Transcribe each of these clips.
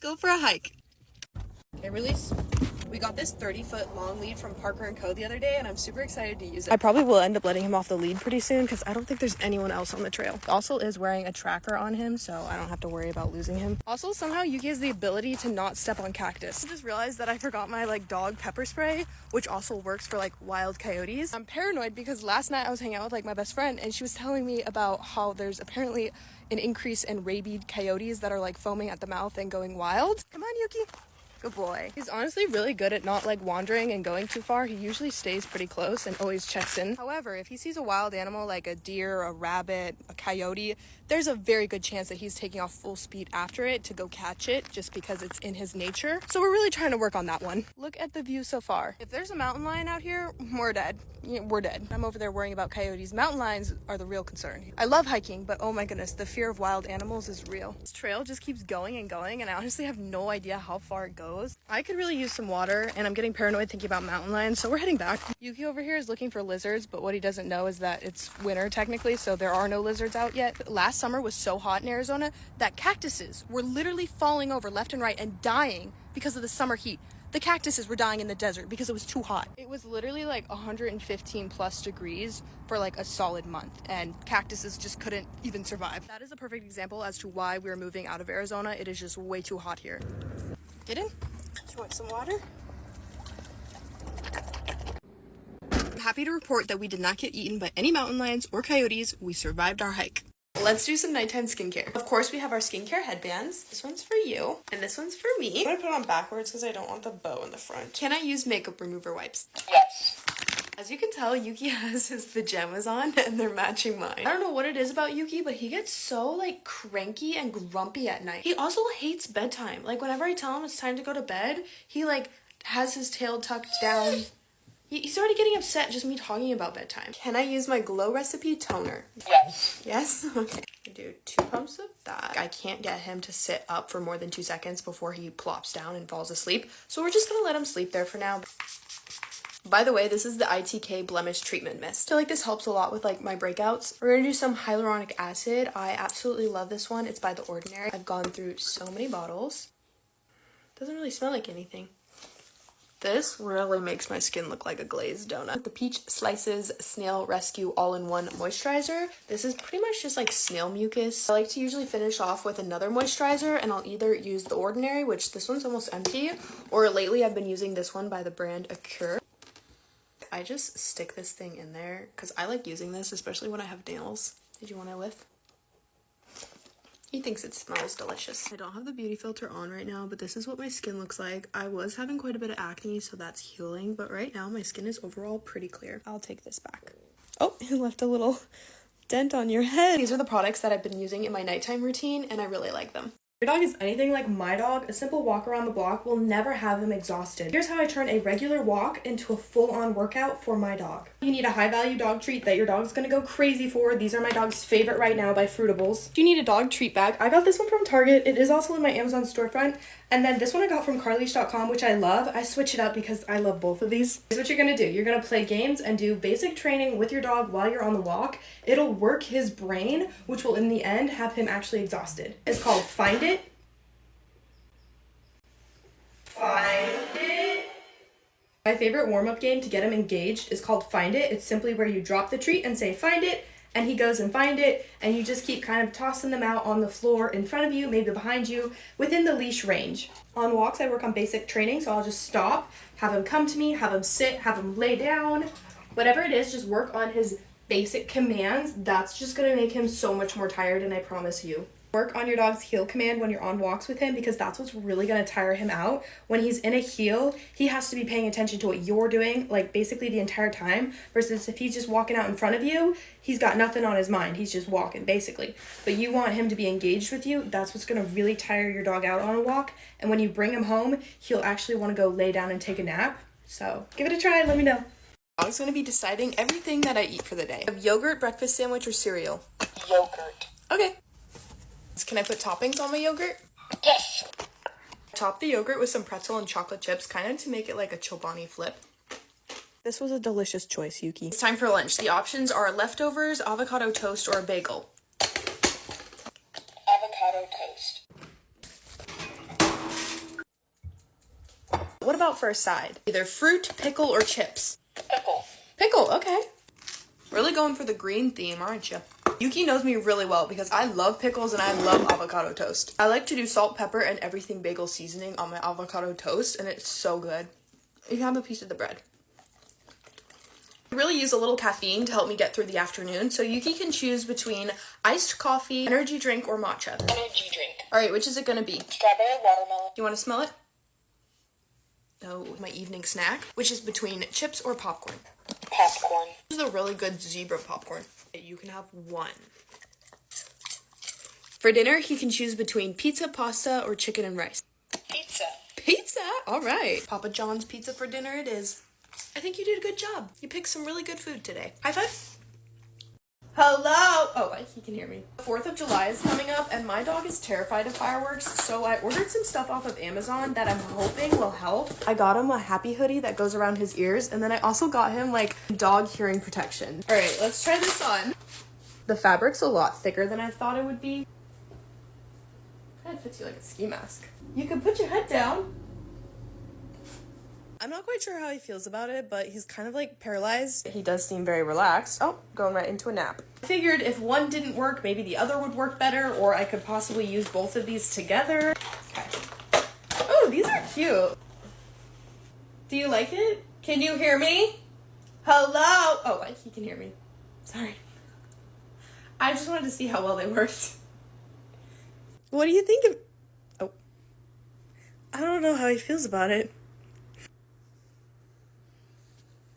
go for a hike. Okay, release. We got this 30-foot long lead from Parker & Co. the other day, and I'm super excited to use it. I probably will end up letting him off the lead pretty soon because I don't think there's anyone else on the trail. Also is wearing a tracker on him, so I don't have to worry about losing him. Also, somehow Yuki has the ability to not step on cactus. I just realized that I forgot my dog pepper spray, which also works for wild coyotes. I'm paranoid because last night I was hanging out with my best friend, and she was telling me about how there's apparently an increase in rabid coyotes that are foaming at the mouth and going wild. Come on, Yuki. Good boy. He's honestly really good at not wandering and going too far. He usually stays pretty close and always checks in. However, if he sees a wild animal like a deer, a rabbit, a coyote, there's a very good chance that he's taking off full speed after it to go catch it just because it's in his nature. So we're really trying to work on that one. Look at the view so far. If there's a mountain lion out here, we're dead. We're dead. I'm over there worrying about coyotes. Mountain lions are the real concern. I love hiking, but oh my goodness, the fear of wild animals is real. This trail just keeps going and going, and I honestly have no idea how far it goes. I could really use some water, and I'm getting paranoid thinking about mountain lions, so we're heading back. Yuki over here is looking for lizards, but what he doesn't know is that it's winter technically, so there are no lizards out yet. Last summer was so hot in Arizona that cactuses were literally falling over left and right and dying because of the summer heat. The cactuses were dying in the desert because it was too hot. It was literally 115 plus degrees for a solid month, and cactuses just couldn't even survive. That is a perfect example as to why we're moving out of Arizona. It is just way too hot here. Get in. Do you want some water? I'm happy to report that we did not get eaten by any mountain lions or coyotes. We survived our hike. Let's do some nighttime skincare. Of course, we have our skincare headbands. This one's for you, and this one's for me. I'm gonna put it on backwards because I don't want the bow in the front. Can I use makeup remover wipes? Yes. As you can tell, Yuki has his pajamas on, and they're matching mine. I don't know what it is about Yuki, but he gets so, cranky and grumpy at night. He also hates bedtime. Whenever I tell him it's time to go to bed, he, has his tail tucked down. He's already getting upset just me talking about bedtime. Can I use my Glow Recipe toner? Yes. Yes? Okay. I do 2 pumps of that. I can't get him to sit up for more than 2 seconds before he plops down and falls asleep, so we're just gonna let him sleep there for now. By the way, this is the ITK Blemish Treatment Mist. I feel like this helps a lot with my breakouts. We're gonna do some hyaluronic acid. I absolutely love this one. It's by The Ordinary. I've gone through so many bottles. Doesn't really smell like anything. This really makes my skin look like a glazed donut. The Peach Slices Snail Rescue All-in-One Moisturizer. This is pretty much just snail mucus. I like to usually finish off with another moisturizer, and I'll either use The Ordinary, which this one's almost empty, or lately I've been using this one by the brand Acure. I just stick this thing in there because I like using this, especially when I have nails. Did you want to whiff? He thinks it smells delicious. I don't have the beauty filter on right now, but this is what my skin looks like. I was having quite a bit of acne, so that's healing, but right now my skin is overall pretty clear. I'll take this back. Oh, it left a little dent on your head. These are the products that I've been using in my nighttime routine, and I really like them. If your dog is anything like my dog, a simple walk around the block will never have them exhausted. Here's how I turn a regular walk into a full-on workout for my dog. You need a high-value dog treat that your dog's gonna go crazy for. These are my dog's favorite right now by Fruitables. If you need a dog treat bag, I got this one from Target. It is also in my Amazon storefront. And then this one I got from carleash.com, which I love. I switch it up because I love both of these. Here's what you're gonna do. You're gonna play games and do basic training with your dog while you're on the walk. It'll work his brain, which will in the end have him actually exhausted. It's called Find It. Find It. My favorite warm-up game to get him engaged is called Find It. It's simply where you drop the treat and say, find it, and he goes and find it, and you just keep kind of tossing them out on the floor in front of you, maybe behind you, within the leash range. On walks, I work on basic training, so I'll just stop, have him come to me, have him sit, have him lay down, whatever it is, just work on his basic commands. That's just gonna make him so much more tired, and I promise you. Work on your dog's heel command when you're on walks with him, because that's what's really going to tire him out. When he's in a heel, he has to be paying attention to what you're doing, basically the entire time, versus if he's just walking out in front of you, he's got nothing on his mind. He's just walking, basically. But you want him to be engaged with you. That's what's going to really tire your dog out on a walk. And when you bring him home, he'll actually want to go lay down and take a nap. So give it a try and let me know. Dog's going to be deciding everything that I eat for the day. I have yogurt, breakfast sandwich, or cereal? Yogurt. Okay. Can I put toppings on my yogurt? Yes. Top the yogurt with some pretzel and chocolate chips, kind of to make it like a Chobani flip. This was a delicious choice, Yuki. It's time for lunch. The options are leftovers, avocado toast, or a bagel. Avocado toast. what about for a side? Either fruit, pickle, or chips? Pickle. Pickle, okay. Really going for the green theme, aren't you? Yuki knows me really well because I love pickles and I love avocado toast. I like to do salt, pepper, and everything bagel seasoning on my avocado toast, and it's so good. You can have a piece of the bread. I really use a little caffeine to help me get through the afternoon, so Yuki can choose between iced coffee, energy drink, or matcha. Energy drink. All right, which is it gonna be? Strawberry watermelon. Do you want to smell it? Oh, my evening snack, which is between chips or popcorn. Popcorn. This is a really good zebra popcorn. You can have one. For dinner, he can choose between pizza, pasta, or chicken and rice. Pizza. Pizza? All right. Papa John's pizza for dinner it is. I think you did a good job. You picked some really good food today. High five. Hello! Oh, he can hear me. 4th of July is coming up, and my dog is terrified of fireworks, so I ordered some stuff off of Amazon that I'm hoping will help. I got him a happy hoodie that goes around his ears, and then I also got him, like, dog hearing protection. All right, let's try this on. The fabric's a lot thicker than I thought it would be. Kind of fits you like a ski mask. You can put your head down. I'm not quite sure how he feels about it, but he's kind of like paralyzed. He does seem very relaxed. Oh, going right into a nap. I figured if one didn't work, maybe the other would work better, or I could possibly use both of these together. Okay. Oh, these are cute. Do you like it? Can you hear me? Hello? Oh, he can hear me. Sorry. I just wanted to see how well they worked. What do you think of... Oh. I don't know how he feels about it.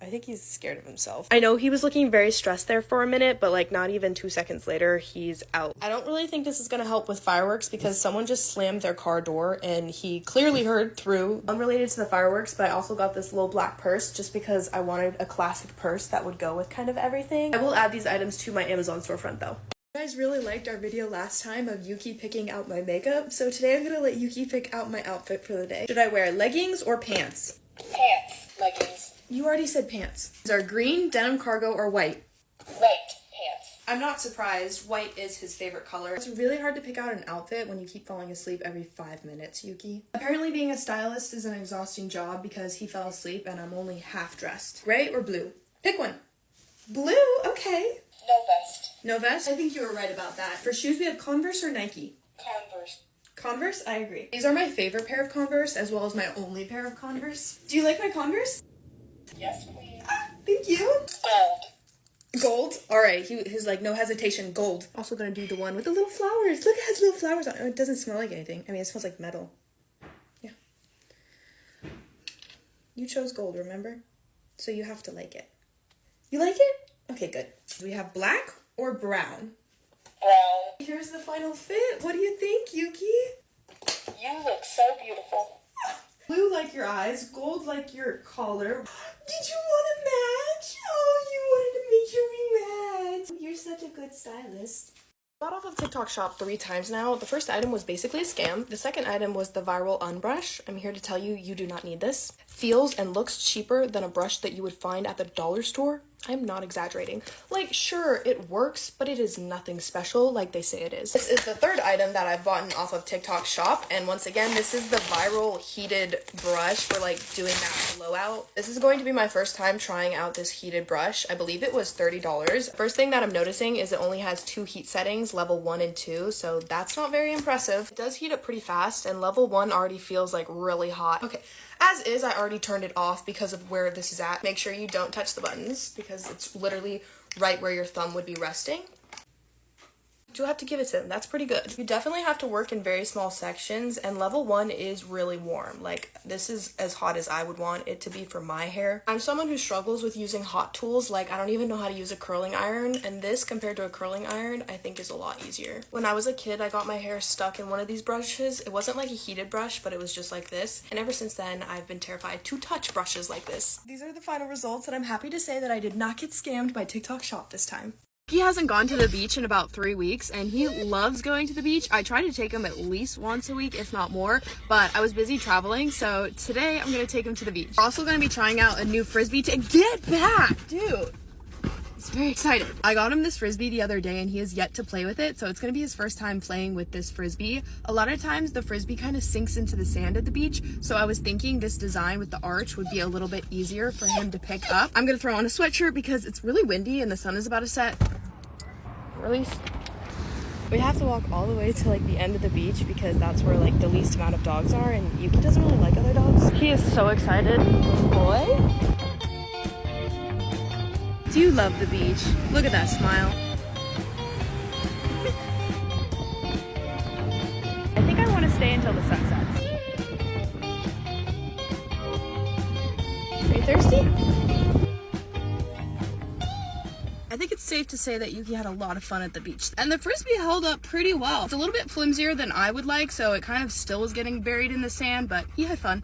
I think he's scared of himself. I know he was looking very stressed there for a minute, but like not even 2 seconds later, he's out. I don't really think this is gonna help with fireworks because someone just slammed their car door and he clearly heard through. Unrelated to the fireworks, but I also got this little black purse just because I wanted a classic purse that would go with kind of everything. I will add these items to my Amazon storefront though. You guys really liked our video last time of Yuki picking out my makeup, so today I'm gonna let Yuki pick out my outfit for the day. Should I wear leggings or pants? Pants. Leggings. You already said pants. These are green, denim cargo, or white. White pants. I'm not surprised. White is his favorite color. It's really hard to pick out an outfit when you keep falling asleep every 5 minutes, Yuki. Apparently being a stylist is an exhausting job because he fell asleep and I'm only half dressed. Gray or blue? Pick one. Blue? Okay. No vest. No vest? I think you were right about that. For shoes, we have Converse or Nike? Converse. Converse? I agree. These are my favorite pair of Converse as well as my only pair of Converse. Do you like my Converse? Yes, please. Thank you. Gold. Gold? Alright, he's like, no hesitation, gold. Also gonna do the one with the little flowers. Look, it has little flowers on it. It doesn't smell like anything. I mean, it smells like metal. Yeah. You chose gold, remember? So you have to like it. You like it? Okay, good. We have black or brown? Brown. Here's the final fit. What do you think, Yuki? You look so beautiful. Blue like your eyes, gold like your collar. Did you want to match? Oh, you wanted to make sure we match. You're such a good stylist. Got off of TikTok shop 3 times now. The first item was basically a scam. The second item was the viral unbrush. I'm here to tell you, you do not need this. Feels and looks cheaper than a brush that you would find at the dollar store. I'm not exaggerating. Like, sure, it works, but it is nothing special like they say it is. This is the third item that I've bought off of TikTok shop, and once again, this is the viral heated brush for like doing that blowout. This is going to be my first time trying out this heated brush. I believe it was $30. First thing that I'm noticing is it only has 2 heat settings, level 1 and 2, so that's not very impressive. It does heat up pretty fast, and level 1 already feels like really hot. Okay. As is, I already turned it off because of where this is at. Make sure you don't touch the buttons because it's literally right where your thumb would be resting. Do have to give it to them. That's pretty good. You definitely have to work in very small sections, and level 1 is really warm. Like, this is as hot as I would want it to be for my hair. I'm someone who struggles with using hot tools. Like, I don't even know how to use a curling iron, and this compared to a curling iron I think is a lot easier. When I was a kid, I got my hair stuck in one of these brushes. It wasn't like a heated brush, but it was just like this, and ever since then I've been terrified to touch brushes like this. These are the final results, and I'm happy to say that I did not get scammed by TikTok shop this time. He hasn't gone to the beach in about 3 weeks, and he loves going to the beach. I try to take him at least once a week, if not more, but I was busy traveling, so today I'm gonna take him to the beach. We're also gonna be trying out a new frisbee to get back, dude. He's very excited. I got him this Frisbee the other day and he has yet to play with it, so it's gonna be his first time playing with this Frisbee. A lot of times the Frisbee kind of sinks into the sand at the beach, so I was thinking this design with the arch would be a little bit easier for him to pick up. I'm gonna throw on a sweatshirt because it's really windy and the sun is about to set. Release. We have to walk all the way to like the end of the beach because that's where like the least amount of dogs are, and Yuki doesn't really like other dogs. He is so excited. Boy. Do you love the beach? Look at that smile. I think I want to stay until the sun sets. Are you thirsty? I think it's safe to say that Yuki had a lot of fun at the beach. And the Frisbee held up pretty well. It's a little bit flimsier than I would like, so it kind of still was getting buried in the sand, but he had fun.